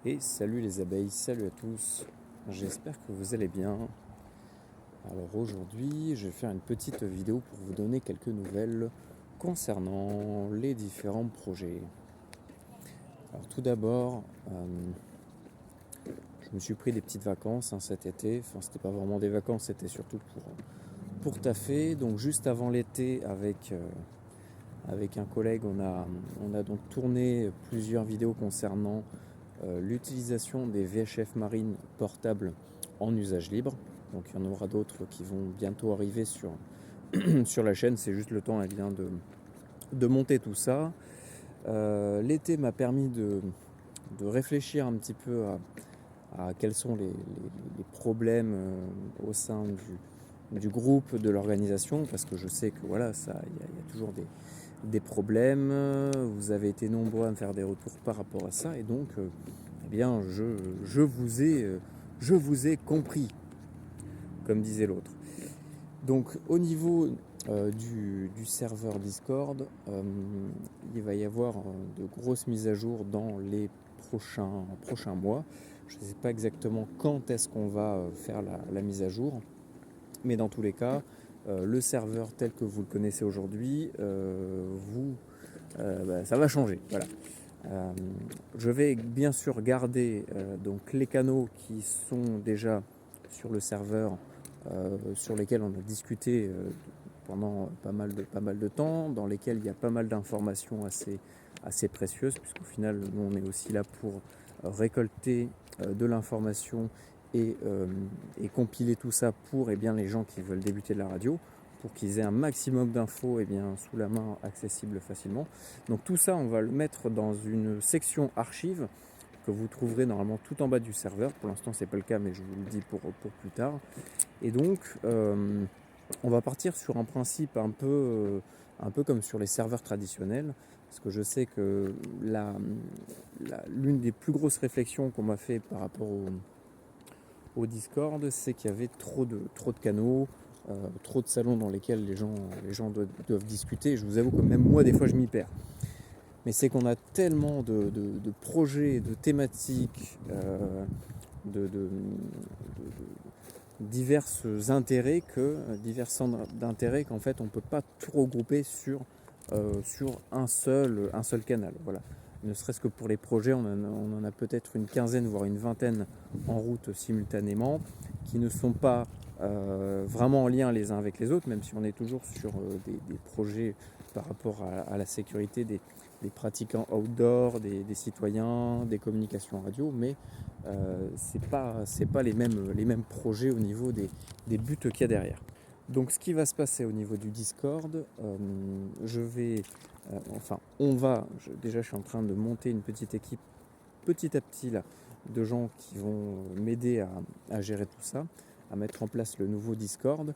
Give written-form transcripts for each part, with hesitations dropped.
Et salut les abeilles, salut à tous, j'espère que vous allez bien. Alors aujourd'hui, je vais faire une petite vidéo pour vous donner quelques nouvelles concernant les différents projets. Alors tout d'abord, je me suis pris des petites vacances cet été, enfin c'était pas vraiment des vacances, c'était surtout pour taffer. Donc juste avant l'été, avec un collègue, on a donc tourné plusieurs vidéos concernant l'utilisation des VHF marines portables en usage libre. Donc il y en aura d'autres qui vont bientôt arriver sur la chaîne, c'est juste le temps de monter tout ça. L'été m'a permis de réfléchir un petit peu à quels sont les problèmes au sein du groupe, de l'organisation, parce que je sais que voilà, il y a toujours des problèmes. Vous avez été nombreux à me faire des retours par rapport à ça, et donc eh bien, je vous ai compris, comme disait l'autre. Donc, au niveau du serveur Discord, il va y avoir de grosses mises à jour dans les prochains mois. Je ne sais pas exactement quand est-ce qu'on va faire la mise à jour, mais dans tous les cas, le serveur tel que vous le connaissez aujourd'hui, ça va changer. Voilà. Euh, je vais bien sûr garder donc les canaux qui sont déjà sur le serveur, sur lesquels on a discuté pendant pas mal de temps, dans lesquels il y a pas mal d'informations assez précieuses, puisqu'au final, nous, on est aussi là pour récolter de l'information et compiler tout ça pour bien, les gens qui veulent débuter de la radio, pour qu'ils aient un maximum d'infos sous la main, accessible facilement. Donc tout ça, on va le mettre dans une section archives que vous trouverez normalement tout en bas du serveur. Pour l'instant, c'est pas le cas, mais je vous le dis pour plus tard. Et donc, on va partir sur un principe un peu comme sur les serveurs traditionnels, parce que je sais que l'une des plus grosses réflexions qu'on m'a fait par rapport au Discord, c'est qu'il y avait trop de canaux, trop de salons dans lesquels les gens doivent discuter. Je vous avoue que même moi, des fois, je m'y perds. Mais c'est qu'on a tellement de projets, de thématiques, de divers divers centres d'intérêt qu'en fait on ne peut pas tout regrouper sur un seul canal. Voilà. Ne serait-ce que pour les projets, on en a peut-être une quinzaine, voire une vingtaine en route simultanément, qui ne sont pas vraiment en lien les uns avec les autres, même si on est toujours sur des projets par rapport à la sécurité des pratiquants outdoor, des citoyens, des communications radio, mais c'est pas les mêmes projets au niveau des buts qu'il y a derrière. Donc ce qui va se passer au niveau du Discord, je vais, enfin on va, déjà je suis en train de monter une petite équipe petit à petit là, de gens qui vont m'aider à gérer tout ça, à mettre en place le nouveau Discord.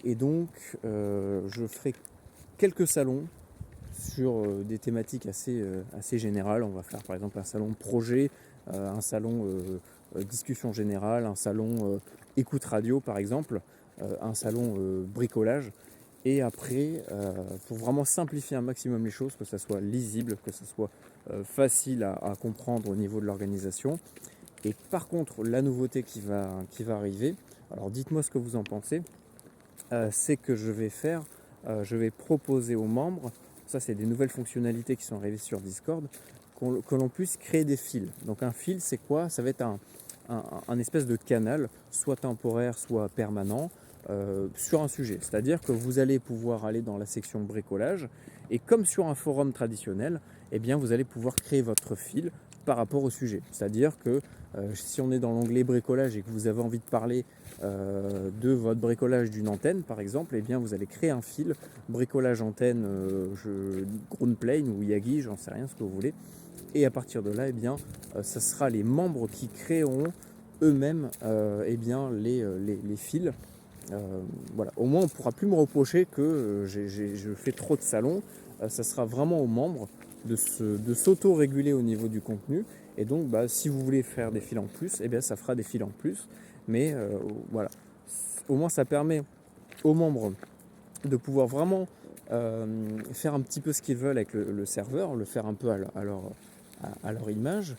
Et donc je ferai quelques salons sur des thématiques assez générales. On va faire par exemple un salon projet, un salon discussion générale, un salon écoute radio par exemple, un salon bricolage. Et après, pour vraiment simplifier un maximum les choses, que ça soit lisible, que ça soit facile à comprendre au niveau de l'organisation. Et par contre, la nouveauté qui va arriver, alors dites-moi ce que vous en pensez, c'est que je vais proposer aux membres, ça c'est des nouvelles fonctionnalités qui sont arrivées sur Discord, que l'on puisse créer des fils. Donc un fil, c'est quoi? Ça va être un espèce de canal, soit temporaire, soit permanent, sur un sujet. C'est-à-dire que vous allez pouvoir aller dans la section bricolage, et comme sur un forum traditionnel, eh bien, vous allez pouvoir créer votre fil par rapport au sujet. C'est-à-dire que si on est dans l'onglet bricolage et que vous avez envie de parler de votre bricolage d'une antenne par exemple, eh bien vous allez créer un fil bricolage antenne Groundplane ou Yagi, j'en sais rien, ce que vous voulez, et à partir de là, eh bien ça sera les membres qui créeront eux-mêmes les fils. Voilà. Au moins on ne pourra plus me reprocher que je fais trop de salons. Ça sera vraiment aux membres de s'auto-réguler au niveau du contenu, et donc si vous voulez faire des fils en plus, eh bien ça fera des fils en plus. Mais voilà, au moins ça permet aux membres de pouvoir vraiment faire un petit peu ce qu'ils veulent avec le serveur, le faire un peu à leur image.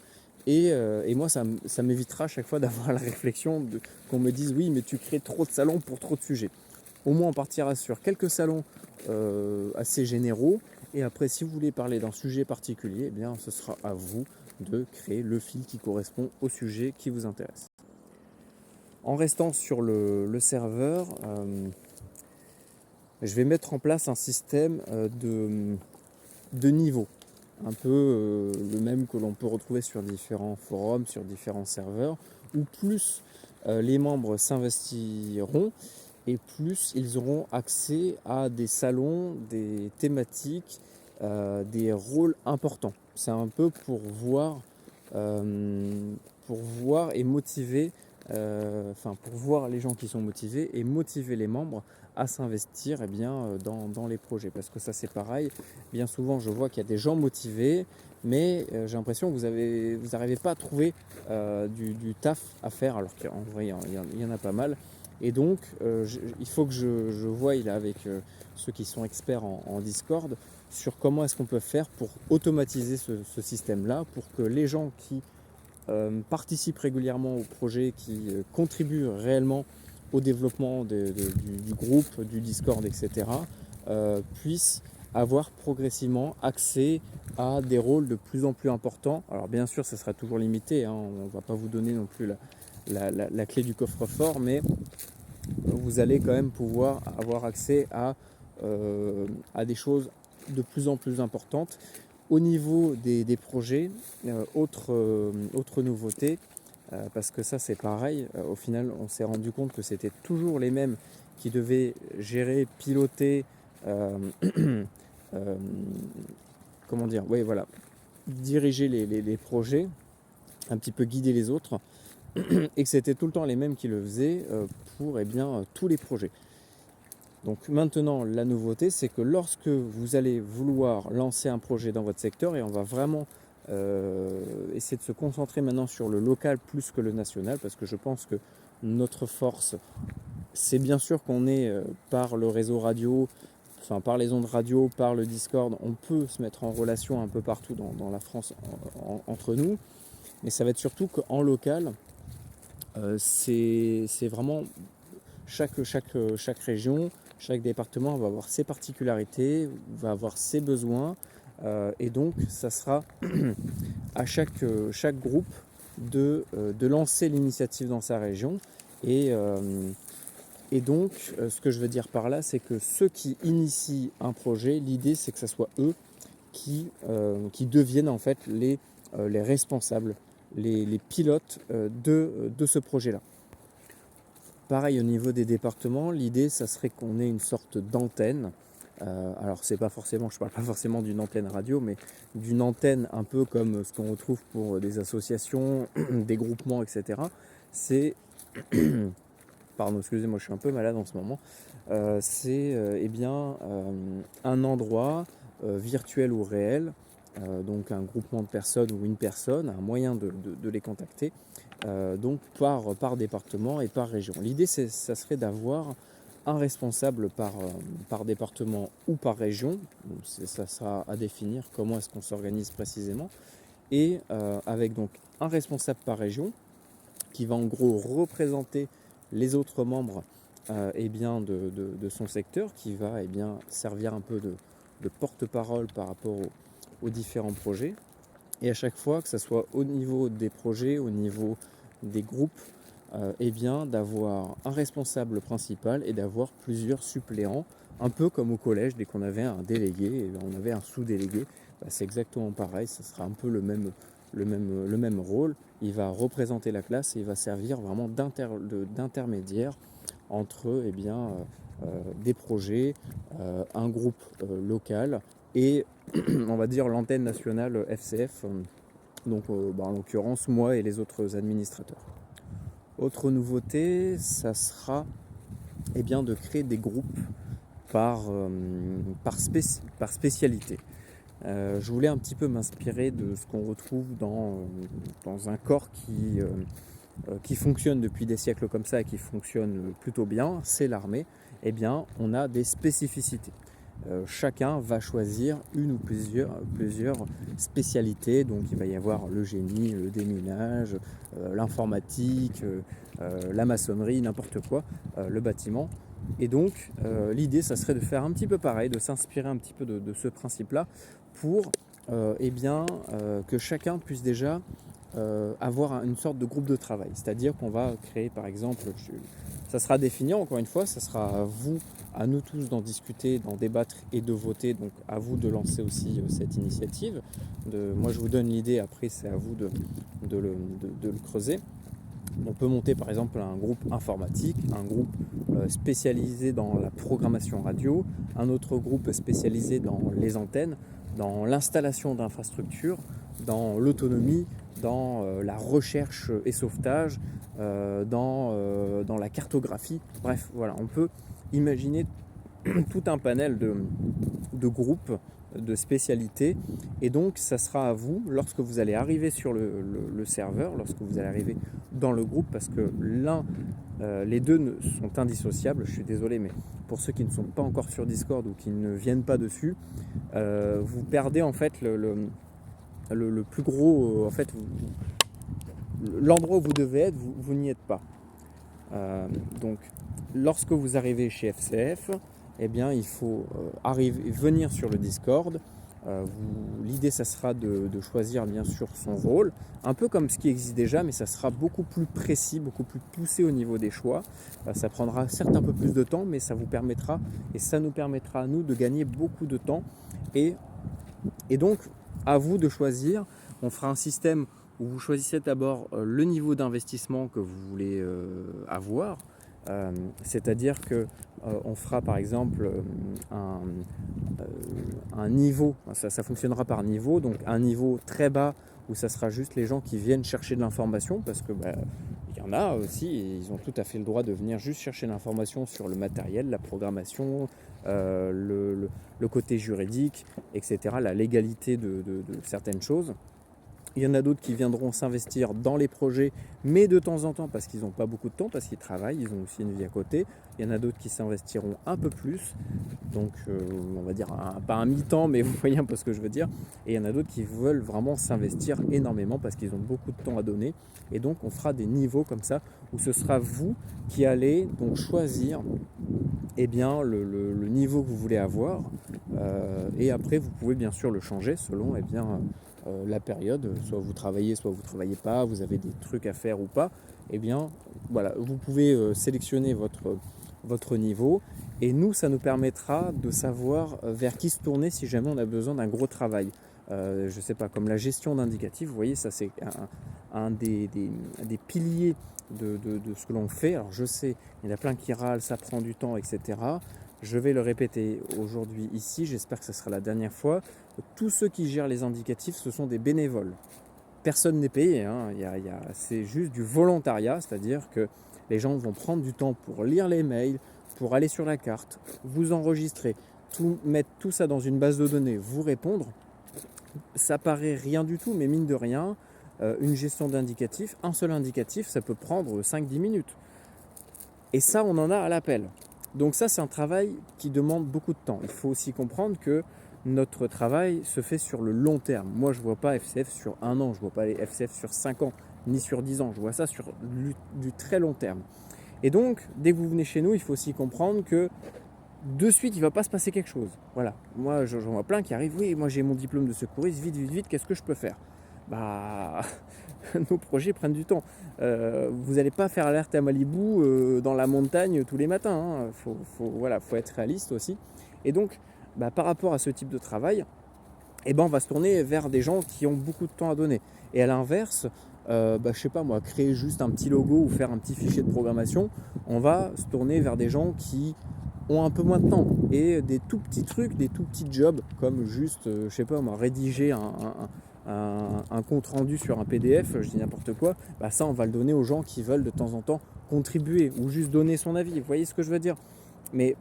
Et moi, ça m'évitera à chaque fois d'avoir la réflexion qu'on me dise oui, mais tu crées trop de salons pour trop de sujets. Au moins, on partira sur quelques salons assez généraux. Et après, si vous voulez parler d'un sujet particulier, eh bien, ce sera à vous de créer le fil qui correspond au sujet qui vous intéresse. En restant sur le serveur, je vais mettre en place un système de niveaux, un peu le même que l'on peut retrouver sur différents forums, sur différents serveurs, où plus les membres s'investiront et plus ils auront accès à des salons, des thématiques, des rôles importants. C'est un peu pour voir et motiver, pour voir les gens qui sont motivés et motiver les membres à s'investir dans les projets. Parce que ça, c'est pareil. Bien souvent, je vois qu'il y a des gens motivés, mais j'ai l'impression que vous n'arrivez pas à trouver du taf à faire, alors qu'en vrai, il y en a pas mal. Et donc, il faut que je voie là, avec ceux qui sont experts en Discord sur comment est-ce qu'on peut faire pour automatiser ce système-là, pour que les gens qui participent régulièrement au projet, qui contribuent réellement au développement du groupe, du Discord, etc., puissent avoir progressivement accès à des rôles de plus en plus importants. Alors bien sûr, ça sera toujours limité, hein, on ne va pas vous donner non plus la clé du coffre-fort, mais vous allez quand même pouvoir avoir accès à des choses de plus en plus importantes. Au niveau des projets, autre nouveauté, parce que ça c'est pareil, au final on s'est rendu compte que c'était toujours les mêmes qui devaient gérer, piloter, comment dire, oui voilà, diriger les projets, un petit peu guider les autres, et que c'était tout le temps les mêmes qui le faisaient pour tous les projets. Donc maintenant, la nouveauté, c'est que lorsque vous allez vouloir lancer un projet dans votre secteur, et on va vraiment essayer de se concentrer maintenant sur le local plus que le national, parce que je pense que notre force, c'est bien sûr qu'on est par le réseau radio, par les ondes radio, par le Discord, on peut se mettre en relation un peu partout dans la France entre nous, mais ça va être surtout qu'en local, c'est vraiment chaque région, chaque département va avoir ses particularités, va avoir ses besoins, et donc ça sera à chaque groupe de lancer l'initiative dans sa région. Et donc, ce que je veux dire par là, c'est que ceux qui initient un projet, l'idée c'est que ce soit eux qui deviennent en fait les responsables, les pilotes de ce projet-là. Pareil au niveau des départements, l'idée ça serait qu'on ait une sorte d'antenne. Alors c'est pas forcément, je parle pas forcément d'une antenne radio, mais d'une antenne un peu comme ce qu'on retrouve pour des associations, des groupements, etc. C'est, pardon, excusez-moi, je suis un peu malade en ce moment. C'est un endroit virtuel ou réel, donc un groupement de personnes ou une personne, un moyen de les contacter, donc par département et par région. L'idée, ça serait d'avoir un responsable par département ou par région. Donc, ça sera à définir comment est-ce qu'on s'organise précisément. Et avec donc un responsable par région qui va en gros représenter les autres membres de son secteur, qui va servir un peu de porte-parole par rapport aux différents projets. Et à chaque fois, que ce soit au niveau des projets, au niveau des groupes, d'avoir un responsable principal et d'avoir plusieurs suppléants, un peu comme au collège, dès qu'on avait un délégué, on avait un sous-délégué. C'est exactement pareil, ça sera un peu le même rôle. Il va représenter la classe et il va servir vraiment d'intermédiaire entre des projets, un groupe local et on va dire l'antenne nationale FCF, donc en l'occurrence moi et les autres administrateurs. Autre nouveauté, ça sera de créer des groupes par spécialité. Je voulais un petit peu m'inspirer de ce qu'on retrouve dans un corps qui fonctionne depuis des siècles comme ça et qui fonctionne plutôt bien, c'est l'armée. On a des spécificités. chacun va choisir une ou plusieurs spécialités. Donc il va y avoir le génie, le déminage, l'informatique, la maçonnerie, n'importe quoi, le bâtiment. Et donc l'idée, ça serait de faire un petit peu pareil, de s'inspirer un petit peu de ce principe-là pour que chacun puisse déjà avoir une sorte de groupe de travail. C'est-à-dire qu'on va créer, par exemple, ça sera défini encore une fois, ça sera à nous tous d'en discuter, d'en débattre et de voter. Donc à vous de lancer aussi cette initiative. Moi je vous donne l'idée, après c'est à vous de le creuser. On peut monter par exemple un groupe informatique, un groupe spécialisé dans la programmation radio, un autre groupe spécialisé dans les antennes, dans l'installation d'infrastructures, dans l'autonomie, dans la recherche et sauvetage, dans la cartographie. Bref, voilà, on peut imaginer tout un panel de groupes, de spécialités. Et donc, ça sera à vous, lorsque vous allez arriver sur le serveur, lorsque vous allez arriver dans le groupe, parce que les deux sont indissociables, je suis désolé, mais pour ceux qui ne sont pas encore sur Discord ou qui ne viennent pas dessus, vous perdez en fait le plus gros, en fait, l'endroit où vous devez être, vous n'y êtes pas. Donc, lorsque vous arrivez chez FCF, eh bien, il faut venir sur le Discord. L'idée, ça sera de choisir bien sûr son rôle, un peu comme ce qui existe déjà, mais ça sera beaucoup plus précis, beaucoup plus poussé au niveau des choix. Ça prendra certes un peu plus de temps, mais ça vous permettra, et ça nous permettra à nous de gagner beaucoup de temps. Et donc, à vous de choisir. On fera un système où vous choisissez d'abord le niveau d'investissement que vous voulez avoir. C'est-à-dire qu'on fera par exemple un niveau, ça fonctionnera par niveau, donc un niveau très bas où ça sera juste les gens qui viennent chercher de l'information, parce que il y en a aussi, et ils ont tout à fait le droit de venir juste chercher l'information sur le matériel, la programmation, le côté juridique, etc., la légalité de certaines choses. Il y en a d'autres qui viendront s'investir dans les projets, mais de temps en temps, parce qu'ils n'ont pas beaucoup de temps, parce qu'ils travaillent, ils ont aussi une vie à côté. Il y en a d'autres qui s'investiront un peu plus, donc on va dire pas un mi-temps, mais vous voyez un peu ce que je veux dire. Et il y en a d'autres qui veulent vraiment s'investir énormément parce qu'ils ont beaucoup de temps à donner. Et donc on fera des niveaux comme ça, où ce sera vous qui allez donc choisir le niveau que vous voulez avoir. Et après, vous pouvez bien sûr le changer selon la période, soit vous travaillez pas, vous avez des trucs à faire ou pas, voilà, vous pouvez sélectionner votre niveau, et nous ça nous permettra de savoir vers qui se tourner si jamais on a besoin d'un gros travail. Je sais pas, comme la gestion d'indicatifs, vous voyez, ça c'est un des piliers de ce que l'on fait. Alors je sais, il y en a plein qui râlent, ça prend du temps, etc. Je vais le répéter aujourd'hui ici, j'espère que ce sera la dernière fois. Tous ceux qui gèrent les indicatifs, ce sont des bénévoles. Personne n'est payé, hein. C'est juste du volontariat, c'est-à-dire que les gens vont prendre du temps pour lire les mails, pour aller sur la carte, vous enregistrer, mettre tout ça dans une base de données, vous répondre. Ça paraît rien du tout, mais mine de rien, une gestion d'indicatifs, un seul indicatif, ça peut prendre 5-10 minutes. Et ça, on en a à l'appel. Donc ça, c'est un travail qui demande beaucoup de temps. Il faut aussi comprendre que notre travail se fait sur le long terme. Moi, je ne vois pas FCF sur 1 an, je ne vois pas les FCF sur 5 ans, ni sur 10 ans. Je vois ça sur du très long terme. Et donc, dès que vous venez chez nous, il faut aussi comprendre que de suite, il ne va pas se passer quelque chose. Voilà. Moi, j'en vois plein qui arrivent. Oui, moi, j'ai mon diplôme de secouriste. Vite, qu'est-ce que je peux faire ? Nos projets prennent du temps. Vous n'allez pas faire alerte à Malibu dans la montagne tous les matins. Faut être réaliste aussi. Et donc, par rapport à ce type de travail, on va se tourner vers des gens qui ont beaucoup de temps à donner. Et à l'inverse, je sais pas moi, créer juste un petit logo ou faire un petit fichier de programmation, on va se tourner vers des gens qui ont un peu moins de temps et des tout petits trucs, des tout petits jobs, comme juste, je sais pas moi, rédiger un compte rendu sur un PDF, je dis n'importe quoi, ça on va le donner aux gens qui veulent de temps en temps contribuer ou juste donner son avis. Vous voyez ce que je veux dire ? Mais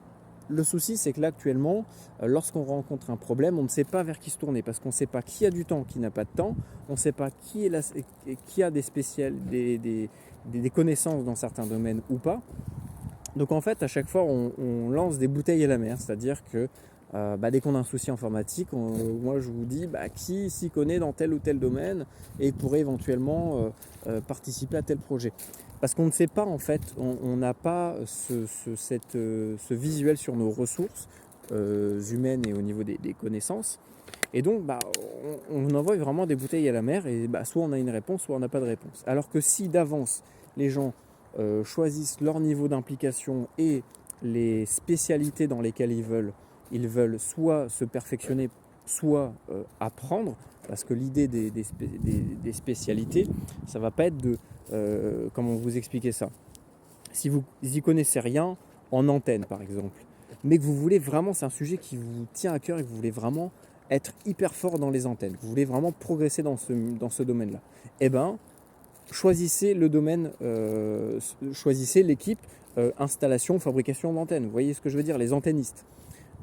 le souci, c'est que là actuellement, lorsqu'on rencontre un problème, on ne sait pas vers qui se tourner, parce qu'on ne sait pas qui a du temps, qui n'a pas de temps, on ne sait pas qui a des connaissances dans certains domaines ou pas. Donc en fait, à chaque fois, on lance des bouteilles à la mer, c'est-à-dire que dès qu'on a un souci informatique, moi je vous dis qui s'y connaît dans tel ou tel domaine et pourrait éventuellement participer à tel projet. Parce qu'on ne sait pas en fait, on n'a pas ce visuel sur nos ressources humaines et au niveau des connaissances. Et donc on envoie vraiment des bouteilles à la mer et soit on a une réponse, soit on n'a pas de réponse. Alors que si d'avance les gens choisissent leur niveau d'implication et les spécialités dans lesquelles ils veulent soit se perfectionner, soit apprendre, parce que l'idée des spécialités, ça ne va pas être comment vous expliquer ça. Si vous n'y connaissez rien en antenne par exemple, mais que vous voulez vraiment, c'est un sujet qui vous tient à cœur et que vous voulez vraiment être hyper fort dans les antennes, que vous voulez vraiment progresser dans ce domaine-là, choisissez le domaine, choisissez l'équipe installation, fabrication d'antennes. Vous voyez ce que je veux dire, les antennistes.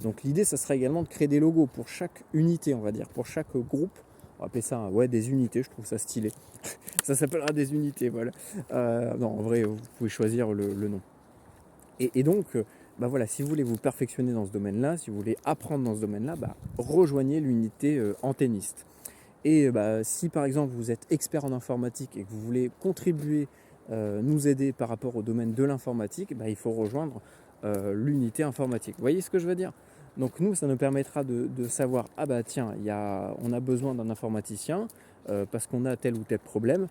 Donc l'idée, ça sera également de créer des logos pour chaque unité, on va dire, pour chaque groupe. On va appeler ça des unités, je trouve ça stylé. Ça s'appellera des unités, voilà. Non, en vrai, vous pouvez choisir le nom. Et donc, voilà, si vous voulez vous perfectionner dans ce domaine-là, si vous voulez apprendre dans ce domaine-là, rejoignez l'unité antenniste. Et si par exemple vous êtes expert en informatique et que vous voulez contribuer, nous aider par rapport au domaine de l'informatique, il faut rejoindre l'unité informatique. Vous voyez ce que je veux dire? Donc nous, ça nous permettra de savoir, tiens, on a besoin d'un informaticien parce qu'on a tel ou tel problème.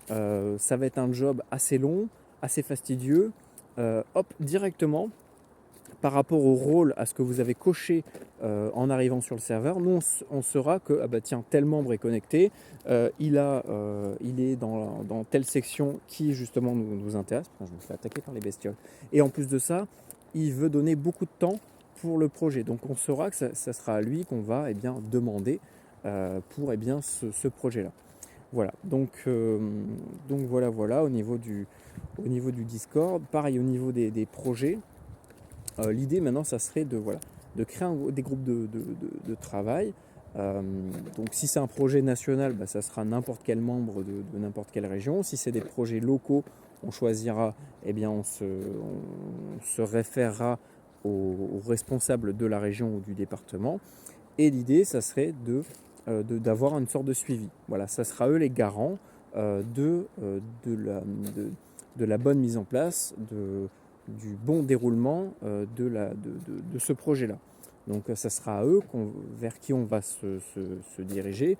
Ça va être un job assez long, assez fastidieux. Directement, par rapport au rôle, à ce que vous avez coché en arrivant sur le serveur, nous on saura que tel membre est connecté, il est dans telle section qui justement nous intéresse. Je me fais attaquer par les bestioles. Et en plus de ça, il veut donner beaucoup de temps pour le projet. Donc on saura que ça sera à lui qu'on va demander pour ce projet-là. Voilà, donc voilà au niveau du Discord. Pareil au niveau des projets. L'idée maintenant, ça serait de créer des groupes de travail. Donc si c'est un projet national, ça sera n'importe quel membre de n'importe quelle région. Si c'est des projets locaux, on choisira, on se référera aux responsables de la région ou du département. Et l'idée, ça serait d'avoir une sorte de suivi. Voilà, ça sera eux les garants de la bonne mise en place, du bon déroulement de ce projet-là. Donc ça sera à eux vers qui on va se diriger,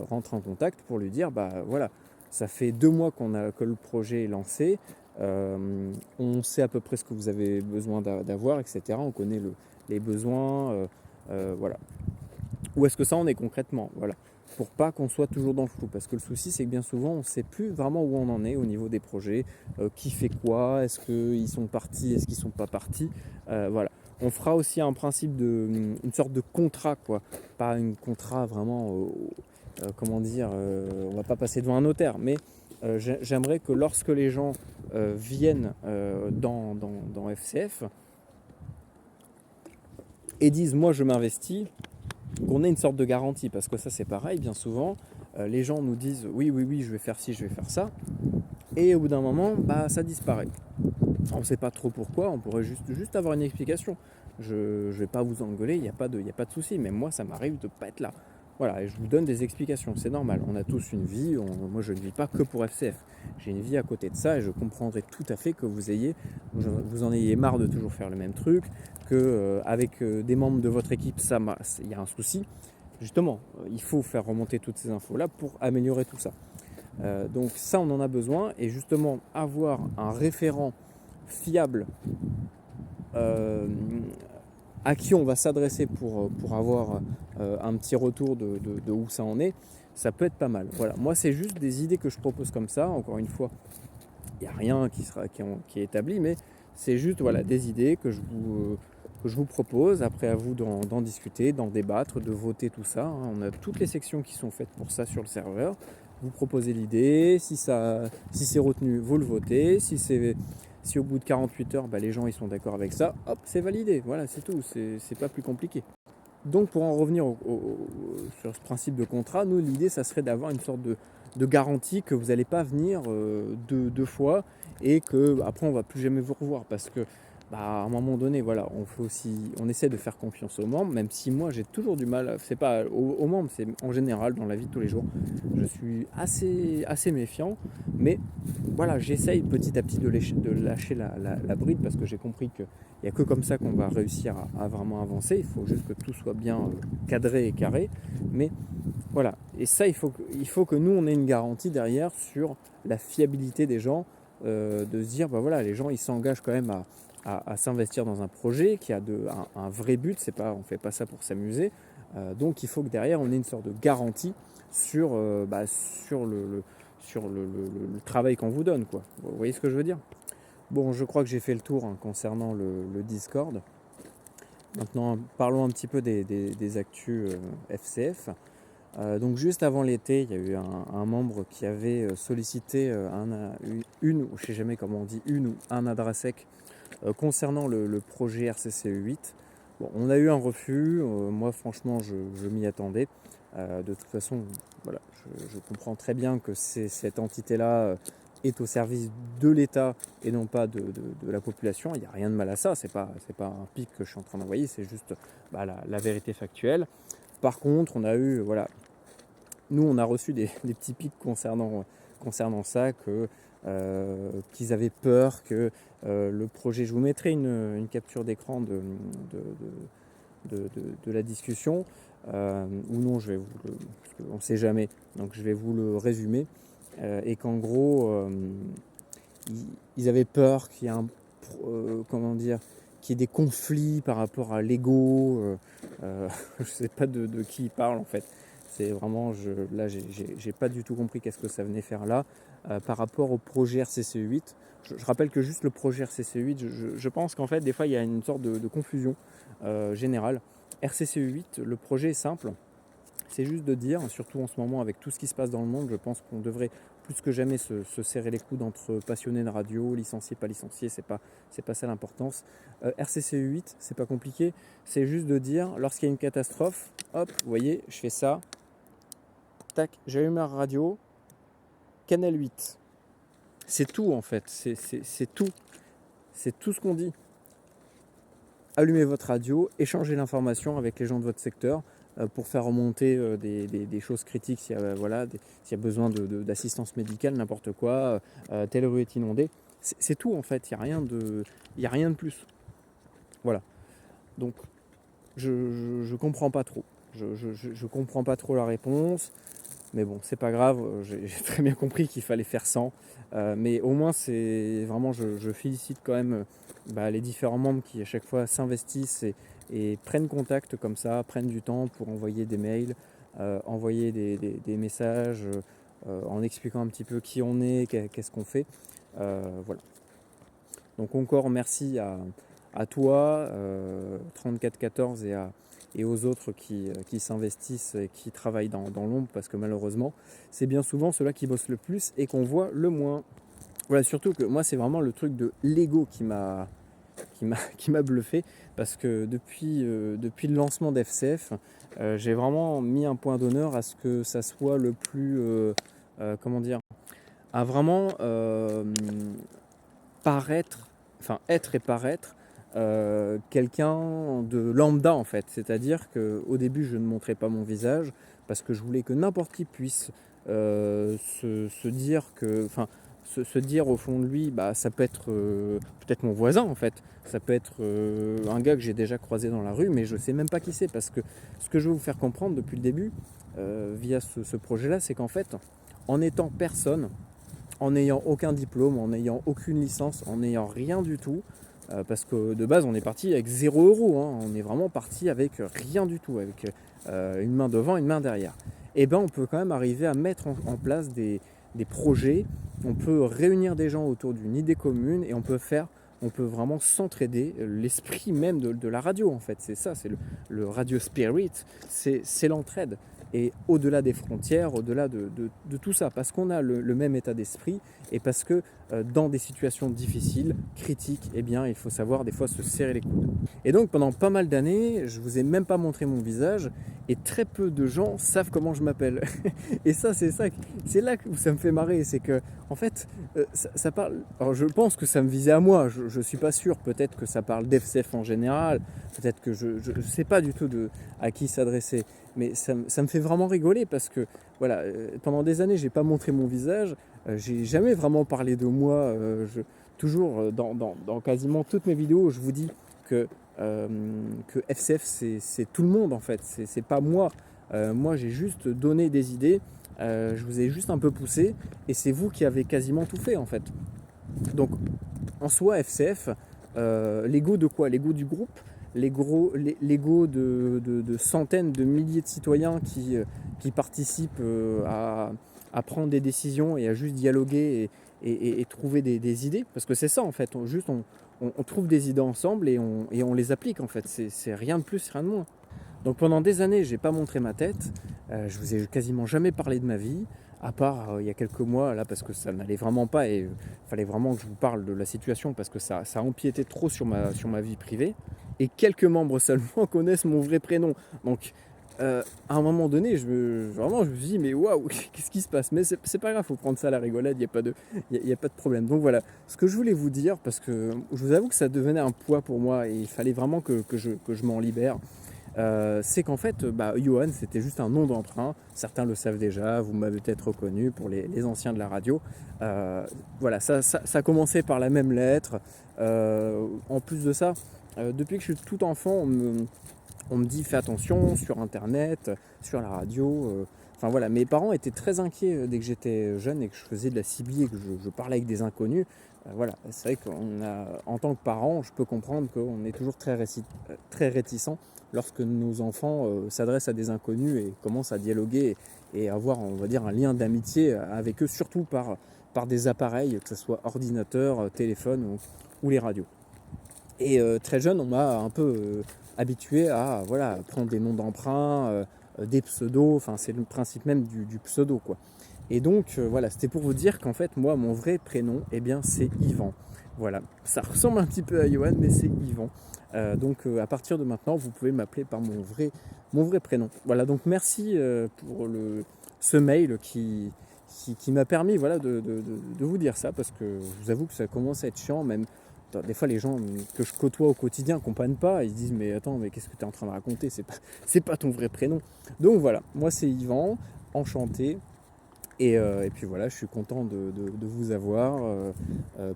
rentrer en contact pour lui dire, voilà, ça fait 2 mois que le projet est lancé, on sait à peu près ce que vous avez besoin d'avoir, etc. On connaît les besoins, voilà. Où est-ce que ça en est concrètement, voilà. Pour pas qu'on soit toujours dans le flou, parce que le souci c'est que bien souvent on ne sait plus vraiment où on en est au niveau des projets, qui fait quoi, est-ce qu'ils sont partis, est-ce qu'ils sont pas partis, voilà. On fera aussi un principe une sorte de contrat, quoi, pas un contrat vraiment, comment dire, on va pas passer devant un notaire, mais j'aimerais que lorsque les gens viennent dans FCF et disent moi je m'investis, qu'on ait une sorte de garantie, parce que ça c'est pareil, bien souvent les gens nous disent oui je vais faire ci, je vais faire ça, et au bout d'un moment ça disparaît. On ne sait pas trop pourquoi, on pourrait juste avoir une explication. Je vais pas vous engueuler, il n'y a pas de souci, mais moi ça m'arrive de pas être là. Voilà, et je vous donne des explications, c'est normal, on a tous une vie, moi je ne vis pas que pour FCF, j'ai une vie à côté de ça et je comprendrai tout à fait que vous en ayez marre de toujours faire le même truc, qu'avec des membres de votre équipe, il y a un souci. Justement, il faut faire remonter toutes ces infos-là pour améliorer tout ça. Donc ça, on en a besoin, et justement, avoir un référent fiable à qui on va s'adresser pour avoir un petit retour de où ça en est, ça peut être pas mal. Voilà, moi c'est juste des idées que je propose comme ça, encore une fois, il n'y a rien qui est établi, mais c'est juste des idées que je vous propose, après à vous d'en discuter, d'en débattre, de voter tout ça. On a toutes les sections qui sont faites pour ça sur le serveur. Vous proposez l'idée, si c'est retenu, vous le votez, si au bout de 48 heures, les gens ils sont d'accord avec ça, hop, c'est validé. Voilà, c'est tout, c'est pas plus compliqué. Donc pour en revenir sur ce principe de contrat, nous l'idée ça serait d'avoir une sorte de garantie que vous n'allez pas venir deux fois et que après on va plus jamais vous revoir, parce que à un moment donné, voilà, on essaie de faire confiance aux membres, même si moi j'ai toujours du mal, c'est pas aux membres, c'est en général dans la vie de tous les jours. Je suis assez méfiant, mais voilà, j'essaye petit à petit de lâcher la bride parce que j'ai compris qu'il n'y a que comme ça qu'on va réussir à vraiment avancer. Il faut juste que tout soit bien cadré et carré, mais voilà. Et ça, il faut que nous on ait une garantie derrière sur la fiabilité des gens, de se dire, voilà, les gens ils s'engagent quand même à s'investir dans un projet qui a un vrai but, on ne fait pas ça pour s'amuser. Donc il faut que derrière on ait une sorte de garantie sur, le travail qu'on vous donne, quoi. Vous voyez ce que je veux dire? Bon, je crois que j'ai fait le tour concernant le Discord. Maintenant, parlons un petit peu des actus FCF. Donc juste avant l'été, il y a eu un membre qui avait sollicité une, ou je sais jamais comment on dit, une ou un adressec concernant le projet RCCE 8. Bon, on a eu un refus, moi franchement je m'y attendais. De toute façon, voilà, je comprends très bien que cette entité-là est au service de l'État et non pas de la population. Il n'y a rien de mal à ça, c'est pas un pic que je suis en train d'envoyer, c'est juste la vérité factuelle. Par contre, on a eu, voilà, nous on a reçu des petits pics concernant ça, qu'ils avaient peur que le projet, je vous mettrai une capture d'écran de la discussion, ou non, je vais parce qu'on ne sait jamais, donc je vais vous le résumer, et qu'en gros, ils avaient peur qu'il y ait comment dire, qu'il y ait des conflits par rapport à l'ego, je ne sais pas de qui ils parlent en fait. C'est vraiment, là, j'ai pas du tout compris qu'est-ce que ça venait faire là par rapport au projet RCCE 8. Je rappelle que juste le projet RCCE 8, je pense qu'en fait, des fois, il y a une sorte de confusion générale. RCCE 8, le projet est simple. C'est juste de dire, surtout en ce moment avec tout ce qui se passe dans le monde, je pense qu'on devrait plus que jamais se serrer les coudes entre passionnés de radio, licenciés, pas licenciés, c'est pas ça l'importance. RCCE 8, c'est pas compliqué, c'est juste de dire, lorsqu'il y a une catastrophe, hop, vous voyez, je fais ça, tac, j'allume ma radio, canal 8. C'est tout en fait, c'est tout. C'est tout ce qu'on dit. Allumez votre radio, échangez l'information avec les gens de votre secteur pour faire remonter des choses critiques s'il y a besoin d'assistance médicale, n'importe quoi, telle rue est inondée. C'est tout en fait, il n'y a rien de plus. Voilà. Donc je comprends pas trop. Je comprends pas trop la réponse. Mais bon, c'est pas grave, j'ai très bien compris qu'il fallait faire sans. Mais au moins, c'est vraiment, je félicite quand même les différents membres qui à chaque fois s'investissent et prennent contact comme ça, prennent du temps pour envoyer des mails, envoyer des messages en expliquant un petit peu qui on est, qu'est-ce qu'on fait. Voilà. Donc encore merci à toi, 3414, et aux autres qui s'investissent et qui travaillent dans l'ombre, parce que malheureusement, c'est bien souvent ceux-là qui bossent le plus et qu'on voit le moins. Voilà, surtout que moi, c'est vraiment le truc de l'ego qui m'a bluffé, parce que depuis le lancement d'FCF, j'ai vraiment mis un point d'honneur à ce que ça soit le plus, comment dire, à vraiment être et paraître quelqu'un de lambda en fait. C'est-à-dire qu'au début je ne montrais pas mon visage parce que je voulais que n'importe qui puisse se dire que, se dire au fond de lui, ça peut être peut-être mon voisin en fait, ça peut être un gars que j'ai déjà croisé dans la rue, mais je sais même pas qui c'est, parce que ce que je veux vous faire comprendre depuis le début via ce projet-là, c'est qu'en fait, en étant personne, en n'ayant aucun diplôme, en n'ayant aucune licence, en n'ayant rien du tout, parce que de base on est parti avec 0 €, hein, on est vraiment parti avec rien du tout, avec une main devant, une main derrière. Et ben on peut quand même arriver à mettre en place des projets, on peut réunir des gens autour d'une idée commune et on peut vraiment s'entraider, l'esprit même de la radio en fait, c'est ça, c'est le radio spirit, c'est l'entraide. et au-delà des frontières, au-delà de tout ça, parce qu'on a le même état d'esprit et parce que dans des situations difficiles, critiques, eh bien, il faut savoir des fois se serrer les coudes. Et donc pendant pas mal d'années, je vous ai même pas montré mon visage et très peu de gens savent comment je m'appelle. Et ça, c'est là où ça me fait marrer, c'est que en fait, ça parle. Alors je pense que ça me visait à moi, je suis pas sûr. Peut-être que ça parle d'FCF en général, peut-être que je sais pas du tout à qui s'adresser. Mais ça me fait vraiment rigoler parce que voilà, pendant des années, j'ai pas montré mon visage, j'ai jamais vraiment parlé de moi. Toujours dans quasiment toutes mes vidéos, je vous dis que, euh, que FCF c'est tout le monde en fait, c'est pas moi. Moi j'ai juste donné des idées, je vous ai juste un peu poussé et c'est vous qui avez quasiment tout fait en fait. Donc en soi FCF, l'ego de quoi? L'ego du groupe, l'ego de centaines de milliers de citoyens qui participent à prendre des décisions et à juste dialoguer et trouver des idées. Parce que c'est ça en fait, on trouve des idées ensemble et on les applique en fait. C'est rien de plus, rien de moins. Donc pendant des années, j'ai pas montré ma tête. Je vous ai quasiment jamais parlé de ma vie, à part il y a quelques mois là, parce que ça n'allait vraiment pas et il fallait vraiment que je vous parle de la situation parce que ça empiétait trop sur ma vie privée. Et quelques membres seulement connaissent mon vrai prénom. Donc à un moment donné, vraiment, je me suis dit, mais waouh, qu'est-ce qui se passe? Mais c'est pas grave, faut prendre ça à la rigolade, y a pas de problème. Donc voilà, ce que je voulais vous dire, parce que je vous avoue que ça devenait un poids pour moi et il fallait vraiment que je m'en libère. C'est qu'en fait, Johan, c'était juste un nom d'emprunt. Certains le savent déjà, vous m'avez peut-être reconnu pour les anciens de la radio. Voilà, ça commençait par la même lettre. En plus de ça, depuis que je suis tout enfant, on me dit fais attention sur Internet, sur la radio. Enfin voilà, mes parents étaient très inquiets dès que j'étais jeune et que je faisais de la CB et que je parlais avec des inconnus. Voilà, c'est vrai en tant que parent, je peux comprendre qu'on est toujours très réticent lorsque nos enfants s'adressent à des inconnus et commencent à dialoguer et avoir, on va dire, un lien d'amitié avec eux, surtout par des appareils, que ce soit ordinateur, téléphone ou les radios. Et très jeune, on m'a un peu habitué à voilà, prendre des noms d'emprunt, des pseudos, enfin c'est le principe même du pseudo quoi. Et donc voilà, c'était pour vous dire qu'en fait moi mon vrai prénom, eh bien c'est Yvan. Voilà, ça ressemble un petit peu à Johan, mais c'est Yvan. Donc à partir de maintenant, vous pouvez m'appeler par mon vrai prénom. Voilà, donc merci pour ce mail qui m'a permis voilà, de vous dire ça, parce que je vous avoue que ça commence à être chiant, même des fois les gens que je côtoie au quotidien ne comprennent pas, ils se disent mais attends, mais qu'est-ce que tu es en train de raconter, c'est pas ton vrai prénom. Donc voilà, moi c'est Yvan, enchanté. Et puis voilà, je suis content de vous avoir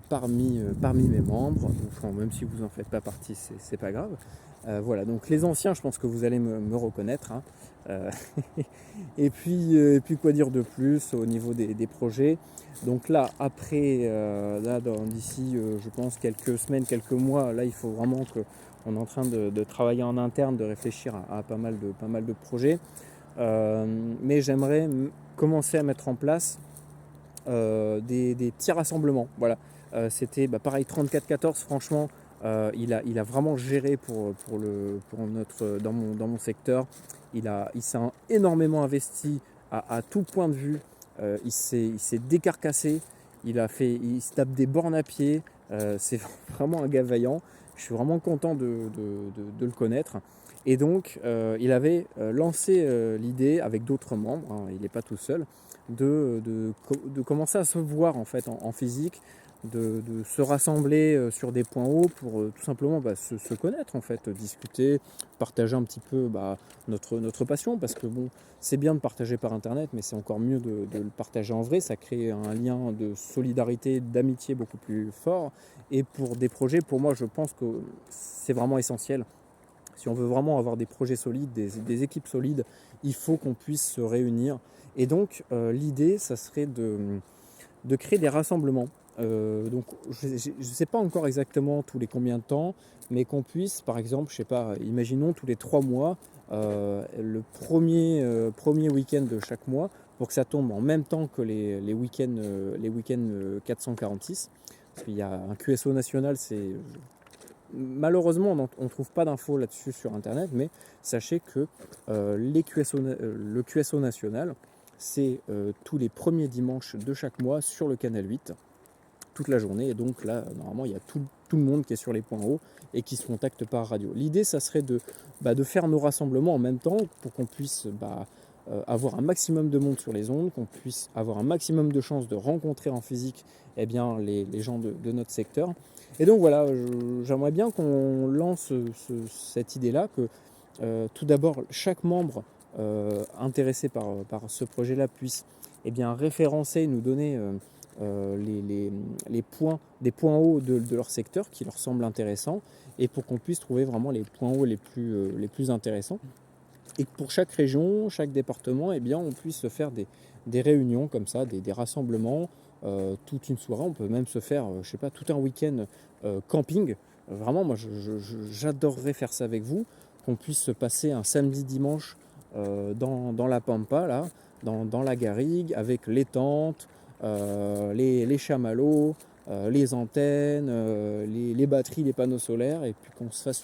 parmi mes membres. Enfin, même si vous n'en faites pas partie, c'est pas grave. Voilà, donc les anciens, je pense que vous allez me reconnaître. Hein. Euh, et puis quoi dire de plus au niveau des projets. Donc là, après, d'ici, je pense, quelques semaines, quelques mois, là, il faut vraiment qu'on est en train de travailler en interne, de réfléchir à pas mal de projets. Mais j'aimerais commencer à mettre en place des petits rassemblements. Voilà. C'était pareil 34-14, franchement, il a vraiment géré dans mon secteur. Il s'est énormément investi à tout point de vue. Il s'est décarcassé. Il se tape des bornes à pied. C'est vraiment un gars vaillant. Je suis vraiment content de le connaître. Et donc, il avait lancé l'idée avec d'autres membres, hein, il n'est pas tout seul, de commencer à se voir en fait en physique, de se rassembler sur des points hauts pour tout simplement se connaître en fait, discuter, partager un petit peu notre passion, parce que bon, c'est bien de partager par internet, mais c'est encore mieux de le partager en vrai, ça crée un lien de solidarité, d'amitié beaucoup plus fort. Et pour des projets, pour moi, je pense que c'est vraiment essentiel. Si on veut vraiment avoir des projets solides, des équipes solides, il faut qu'on puisse se réunir. Et donc l'idée, ça serait de créer des rassemblements. Donc je ne sais pas encore exactement tous les combien de temps, mais qu'on puisse, par exemple, je sais pas, imaginons tous les 3 mois, le premier week-end de chaque mois, pour que ça tombe en même temps que les week-ends 446. Parce qu'il y a un QSO national, malheureusement, on ne trouve pas d'infos là-dessus sur Internet, mais sachez que le QSO national, c'est tous les premiers dimanches de chaque mois sur le canal 8, toute la journée. Et donc là, normalement, il y a tout le monde qui est sur les points hauts et qui se contacte par radio. L'idée, ça serait de faire nos rassemblements en même temps pour qu'on puisse avoir un maximum de monde sur les ondes, qu'on puisse avoir un maximum de chances de rencontrer en physique les gens de notre secteur. Et donc voilà, j'aimerais bien qu'on lance cette idée-là, que tout d'abord, chaque membre intéressé par ce projet-là puisse référencer, nous donner les points, des points hauts de leur secteur qui leur semblent intéressants, et pour qu'on puisse trouver vraiment les points hauts les plus intéressants. Et que pour chaque région, chaque département, on puisse se faire des réunions comme ça, des rassemblements, toute une soirée. On peut même se faire, tout un week-end camping. Vraiment, moi, j'adorerais faire ça avec vous, qu'on puisse se passer un samedi, dimanche dans la Pampa, là, dans la garrigue, avec les tentes, les chamallows, les antennes, les batteries, les panneaux solaires, et puis qu'on se fasse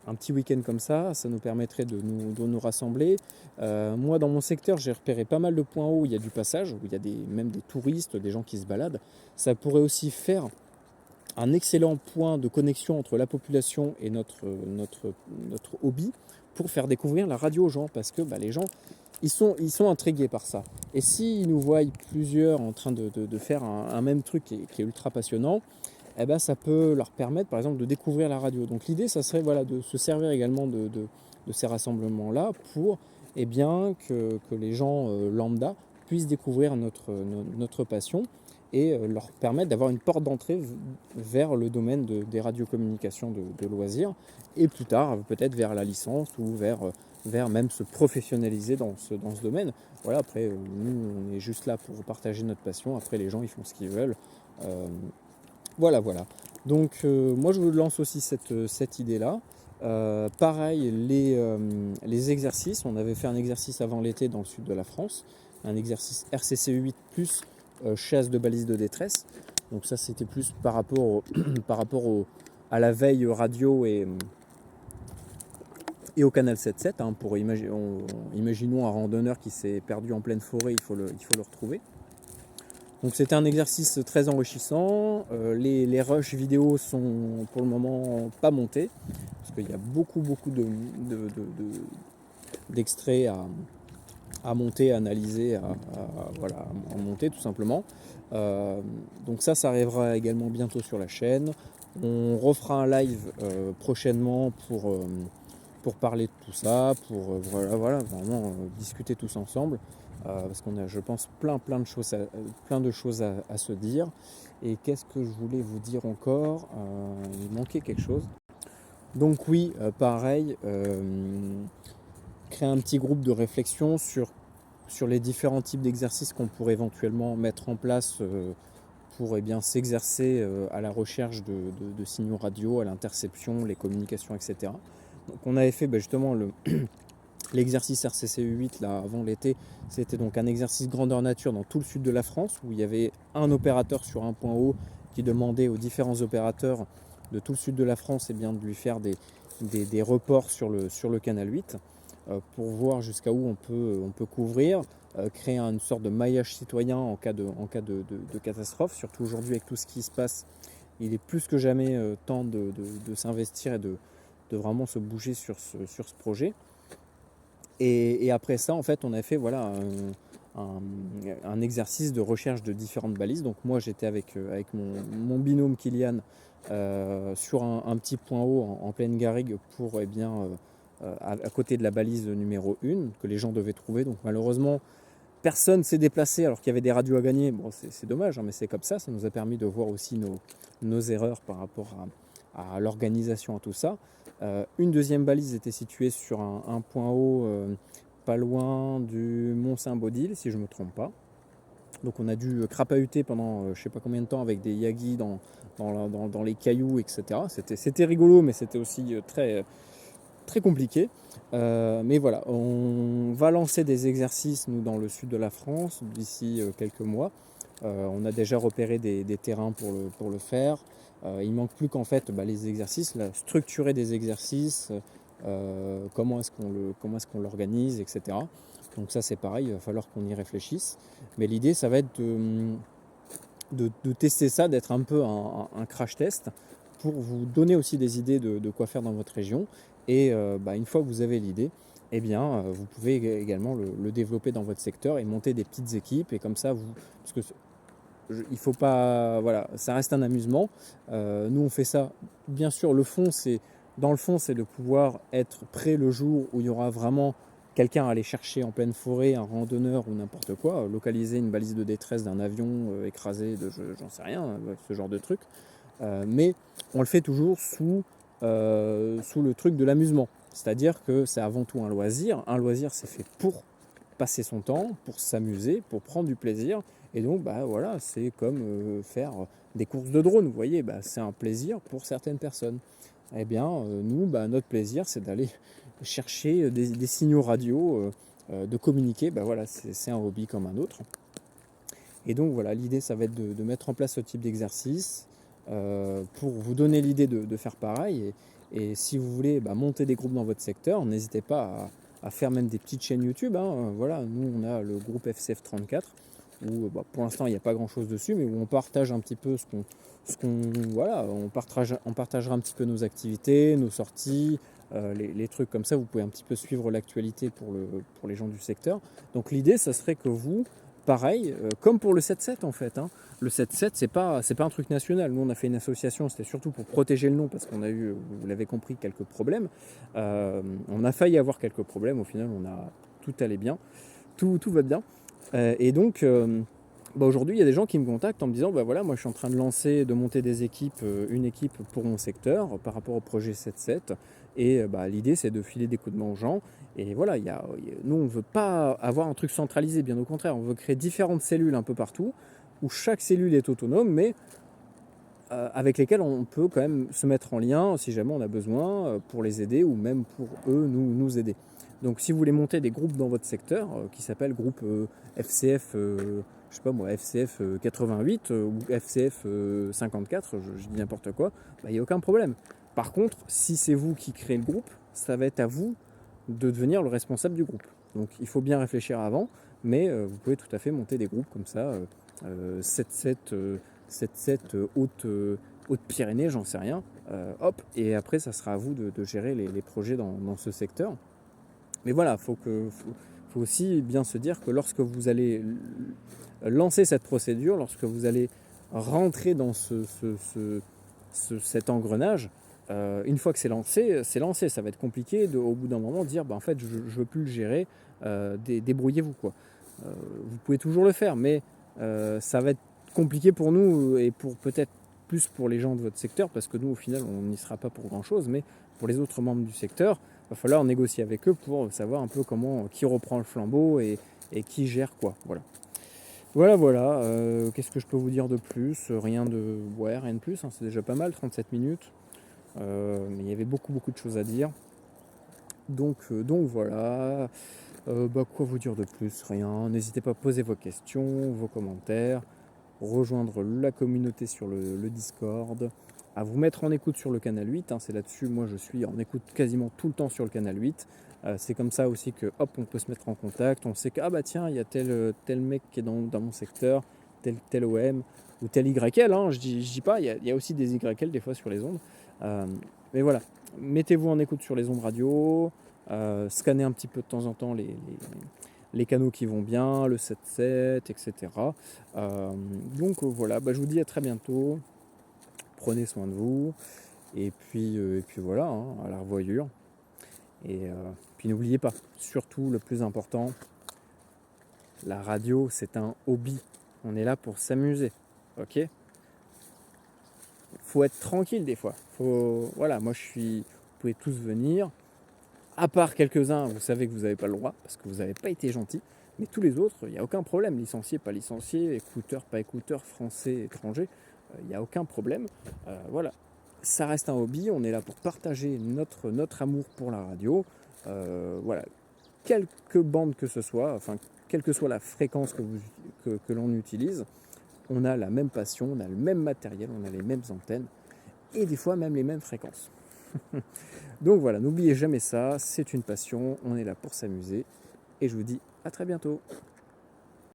un petit week-end comme ça nous permettrait de nous rassembler. Moi, dans mon secteur, j'ai repéré pas mal de points hauts où il y a du passage, où il y a même des touristes, des gens qui se baladent. Ça pourrait aussi faire un excellent point de connexion entre la population et notre hobby, pour faire découvrir la radio aux gens, parce que les gens, ils sont intrigués par ça. Et s'ils nous voient plusieurs en train de faire un même truc qui est ultra passionnant, ça peut leur permettre, par exemple, de découvrir la radio. Donc l'idée, ça serait de se servir également de ces rassemblements-là pour que les gens lambda puissent découvrir notre passion, et leur permettre d'avoir une porte d'entrée vers le domaine des radiocommunications de loisirs, et plus tard peut-être vers la licence, ou vers même se professionnaliser dans ce domaine. Voilà, après, nous, on est juste là pour partager notre passion. Après, les gens, ils font ce qu'ils veulent. Voilà. Donc moi, je vous lance aussi cette idée-là. Pareil, les exercices. On avait fait un exercice avant l'été dans le sud de la France, un exercice RCCE 8 plus chasse de balises de détresse. Donc ça, c'était plus par rapport à la veille radio et au canal 7.7. Imaginons un randonneur qui s'est perdu en pleine forêt, il faut le retrouver. Donc c'était un exercice très enrichissant. Les rushs vidéo sont pour le moment pas montés, parce qu'il y a beaucoup d'extraits à monter, à analyser, à monter tout simplement. Donc ça arrivera également bientôt sur la chaîne. On refera un live prochainement pour parler de tout ça, pour vraiment discuter tous ensemble. Parce qu'on a, je pense, plein de choses à se dire. Et qu'est-ce que je voulais vous dire encore ? Il manquait quelque chose. Donc oui, pareil, créer un petit groupe de réflexion sur les différents types d'exercices qu'on pourrait éventuellement mettre en place pour s'exercer à la recherche de signaux radio, à l'interception, les communications, etc. Donc on avait fait justement l'exercice RCCE 8 là, avant l'été. C'était donc un exercice grandeur nature dans tout le sud de la France, où il y avait un opérateur sur un point haut qui demandait aux différents opérateurs de tout le sud de la France de lui faire des reports sur le canal 8 pour voir jusqu'à où on peut couvrir, créer une sorte de maillage citoyen en cas de catastrophe. Surtout aujourd'hui, avec tout ce qui se passe, il est plus que jamais temps de s'investir et de vraiment se bouger sur ce projet. Et après ça, en fait, on a fait un exercice de recherche de différentes balises. Donc moi, j'étais avec mon binôme Kylian sur un petit point haut en pleine garrigue pour à côté de la balise numéro 1 que les gens devaient trouver. Donc malheureusement, personne s'est déplacé alors qu'il y avait des radios à gagner. Bon, c'est dommage, mais c'est comme ça. Ça nous a permis de voir aussi nos erreurs par rapport à l'organisation, à tout ça. Une deuxième balise était située sur un point haut pas loin du Mont Saint-Baudile, si je ne me trompe pas. Donc on a dû crapahuter pendant je ne sais pas combien de temps avec des yagis dans les cailloux, etc. C'était rigolo, mais c'était aussi très compliqué. Mais voilà, on va lancer des exercices, nous, dans le sud de la France, d'ici quelques mois, On a déjà repéré des terrains pour le faire. Il manque plus qu'en fait les exercices, structurer des exercices, comment est-ce qu'on l'organise, etc. Donc ça c'est pareil, il va falloir qu'on y réfléchisse. Mais l'idée ça va être de tester ça, d'être un peu un crash test pour vous donner aussi des idées de quoi faire dans votre région. Et une fois que vous avez l'idée, eh bien, vous pouvez également le développer dans votre secteur et monter des petites équipes. Et comme ça, parce que il faut pas, voilà, ça reste un amusement. Nous, on fait ça. Bien sûr, dans le fond, c'est de pouvoir être prêt le jour où il y aura vraiment quelqu'un à aller chercher en pleine forêt, un randonneur ou n'importe quoi, localiser une balise de détresse d'un avion écrasé, j'en sais rien, ce genre de truc. Mais on le fait toujours sous le truc de l'amusement. C'est-à-dire que c'est avant tout un loisir. Un loisir, c'est fait pour passer son temps, pour s'amuser, pour prendre du plaisir. Et donc, voilà, c'est comme faire des courses de drone. Vous voyez, c'est un plaisir pour certaines personnes. Eh bien, nous, notre plaisir, c'est d'aller chercher des signaux radio, de communiquer. Voilà, c'est un hobby comme un autre. Et donc, voilà, l'idée, ça va être de mettre en place ce type d'exercice pour vous donner l'idée de faire pareil. Et si vous voulez monter des groupes dans votre secteur, n'hésitez pas à faire même des petites chaînes YouTube. Voilà, nous, on a le groupe FCF 34 où pour l'instant il n'y a pas grand chose dessus, mais où on partage un petit peu voilà, on partagera un petit peu nos activités, nos sorties, les trucs comme ça. Vous pouvez un petit peu suivre l'actualité pour les gens du secteur. Donc l'idée, ça serait que vous, pareil, comme pour le 7-7 en fait. Le 7-7, c'est pas un truc national. Nous, on a fait une association, c'était surtout pour protéger le nom, parce qu'on a eu, vous l'avez compris, quelques problèmes. On a failli avoir quelques problèmes. Au final, tout allait bien, tout va bien. Et donc, aujourd'hui, il y a des gens qui me contactent en me disant, voilà, moi, je suis en train de monter des équipes, une équipe pour mon secteur par rapport au projet 7-7. Et l'idée, c'est de filer des coups de main aux gens. Et voilà, nous, on ne veut pas avoir un truc centralisé, bien au contraire. On veut créer différentes cellules un peu partout, où chaque cellule est autonome, mais avec lesquelles on peut quand même se mettre en lien si jamais on a besoin pour les aider ou même pour eux nous aider. Donc si vous voulez monter des groupes dans votre secteur qui s'appellent groupe FCF, je sais pas moi, FCF 88 ou FCF 54, je dis n'importe quoi, il n'y a aucun problème. Par contre, si c'est vous qui créez le groupe, ça va être à vous de devenir le responsable du groupe. Donc il faut bien réfléchir avant, mais vous pouvez tout à fait monter des groupes comme ça, 7-7 Haute-Pyrénées, j'en sais rien. Hop, et après ça sera à vous de gérer les projets dans ce secteur. Mais voilà, faut aussi bien se dire que lorsque vous allez lancer cette procédure, lorsque vous allez rentrer dans cet engrenage, une fois que c'est lancé, ça va être compliqué au bout d'un moment de dire en fait je ne veux plus le gérer, débrouillez-vous quoi. Vous pouvez toujours le faire, mais ça va être compliqué pour nous et pour peut-être plus pour les gens de votre secteur, parce que nous au final on n'y sera pas pour grand chose, mais pour les autres membres du secteur, il va falloir négocier avec eux pour savoir un peu qui reprend le flambeau et qui gère quoi. Voilà. Qu'est-ce que je peux vous dire de plus? Rien de plus, c'est déjà pas mal, 37 minutes. Mais il y avait beaucoup de choses à dire. Donc voilà. Quoi vous dire de plus? Rien. N'hésitez pas à poser vos questions, vos commentaires, rejoindre la communauté sur le Discord, à vous mettre en écoute sur le canal 8. C'est là-dessus, moi je suis en écoute quasiment tout le temps sur le canal 8. C'est comme ça aussi que on peut se mettre en contact. On sait que tiens, il y a tel mec qui est dans mon secteur, tel OM ou tel YL. Je dis pas, il y a aussi des YL des fois sur les ondes. Mais voilà, mettez-vous en écoute sur les ondes radio. Scannez un petit peu de temps en temps les canaux qui vont bien, le 7-7, etc. Donc voilà, je vous dis à très bientôt. Prenez soin de vous. Et puis voilà, à la revoyure. Et puis n'oubliez pas, surtout le plus important, la radio c'est un hobby. On est là pour s'amuser. Ok ? Faut être tranquille des fois. Voilà, moi vous pouvez tous venir. À part quelques-uns, vous savez que vous n'avez pas le droit parce que vous n'avez pas été gentil. Mais tous les autres, il n'y a aucun problème. Licencié, pas licencié, écouteur, pas écouteur, français, étranger, il n'y a aucun problème. Voilà, ça reste un hobby. On est là pour partager notre amour pour la radio. Voilà, quelque bande que ce soit, enfin, quelle que soit la fréquence que l'on utilise, on a la même passion, on a le même matériel, on a les mêmes antennes et des fois même les mêmes fréquences. Donc voilà, n'oubliez jamais ça, c'est une passion, on est là pour s'amuser et je vous dis à très bientôt.